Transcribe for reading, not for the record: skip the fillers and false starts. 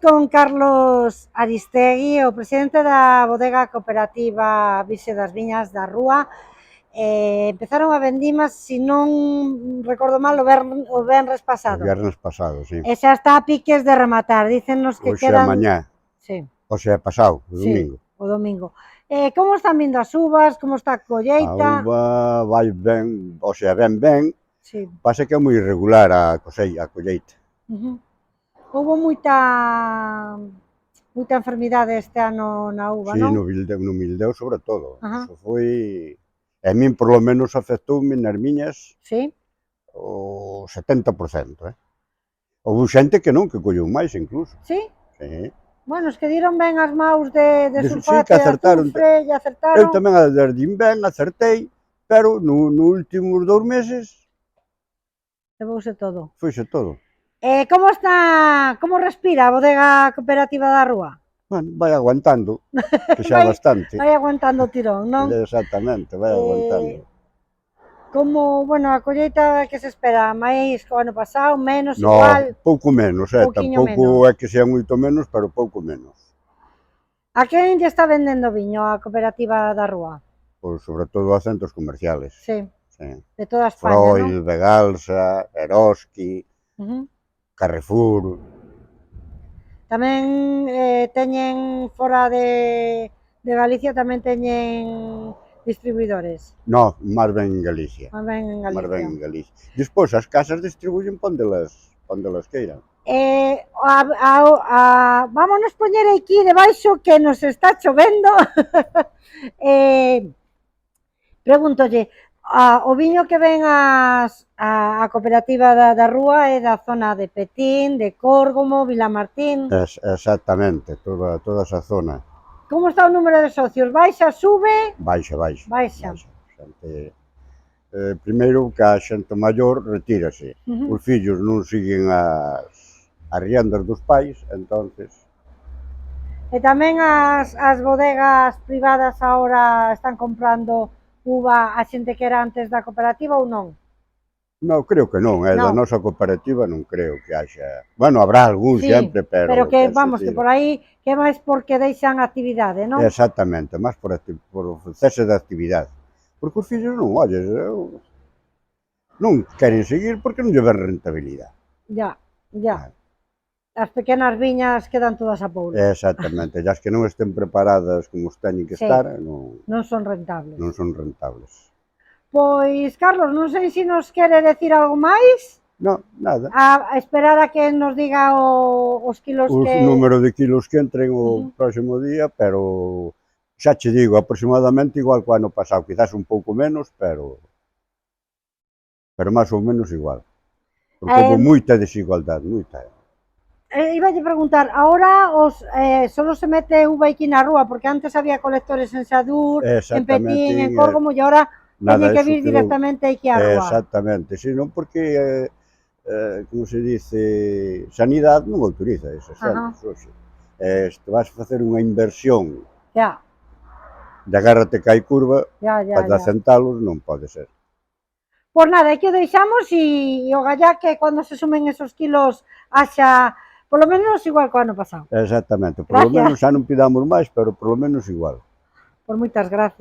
Con Carlos Aristegui, o presidente da bodega cooperativa Virxe das Viñas da Rúa. Empezaron a vendimas, se non recordo mal, o venres pasado. O viernes pasado, sí. E xa está a piques de rematar, dícennos que Hoxe quedan... mañá, Sí, o sea, pasado, o domingo. sí, o domingo. Como están vindo as uvas, como está a A colleita? uva vai ben, o sea, ben, Sí. pasa que é moi irregular a colleita. Houbo moita enfermidade este ano na uva, Sí, non? no Mildeo sobre todo. Ajá. Eso foi... A min, por lo menos, afectoume nas miñas Sí? o 70%, Houve xente que non, que colleu máis incluso. Sí? Sí. Bueno, os que diron ben as maus de Sí, sulfato que e acertaron. azufre, e Eu acertaron. tamén din ben, acertei, pero no últimos 2 meses Levouse todo. foise todo. Como respira a bodega cooperativa da Rúa? Bueno, vai aguantando, que xa bastante. Vai aguantando o tirón, non? Exactamente, vai aguantando. Bueno, a colleita que se espera? Máis que o ano pasado, menos, No, igual? pouco menos, Pouquiño tampouco menos. é que sea moito menos, pero pouco menos. A quen lle está vendendo viño a cooperativa da Rúa? Pois sobre todo a centros comerciales. Sí, Sí. de toda España, Freud, non? Vegalsa, Eroski, Carrefour. Tamén teñen fora de Galicia, tamén teñen distribuidores. No, máis ben en Galicia. Máis ben en Máis ben Galicia. en Galicia. Despois as casas distribuyen onde las queiran. Vámonos poñer aquí debaixo que nos está chovendo. Pregúntolle, o viño que ven a cooperativa da Rúa é da zona de Petín, de Córgomo, Vilamartín. Exactamente, toda esa zona. Como está o número de socios? Baixa, sube? Baixa. Baixa. Primeiro que a xente maior retírase. Os fillos non siguen as riendas dos pais, entonces... E tamén as bodegas privadas agora están comprando uva a xente que era antes da cooperativa ou non? Non, creo que non, da nosa cooperativa non creo que haxa... Bueno, habrá algún sempre, pero... Pero que, vamos, que por aí, que máis porque deixan a actividade, non? Exactamente, máis por o cese de actividade. Porque os fillos non, olles, non queren seguir porque non lle ven rentabilidade. Ya. As pequenas viñas quedan todas a poulo. Exactamente, e as que non estén preparadas como teñen que estar, non son rentables. Non son rentables. Pois, Carlos, non sei se nos quere decir algo máis. Non, nada. A esperar a que nos diga os kilos que... O número de kilos que entren o próximo día, pero xa che digo, aproximadamente igual que o ano pasado, quizás un pouco menos, pero máis ou menos igual. Porque houve moita desigualdade, moita. Iballe preguntar, ahora solo se mete uva aquí na Rúa, porque antes había colectores en Sadur, en Petín, en Córgomo, e ahora teñen que vir directamente aquí á Rúa. Exactamente, senón porque, como se dice, Sanidade non autoriza esos centros hoxe. Se vas a facer unha inversión de agárrate que hai curva, para acentalos non pode ser. Pois nada, aquí o deixamos e o gallá que cando se sumen esos kilos haxa, polo menos igual que o ano pasado. Exactamente, polo menos xa non pidamos máis, pero polo menos igual. Pois moitas gracias.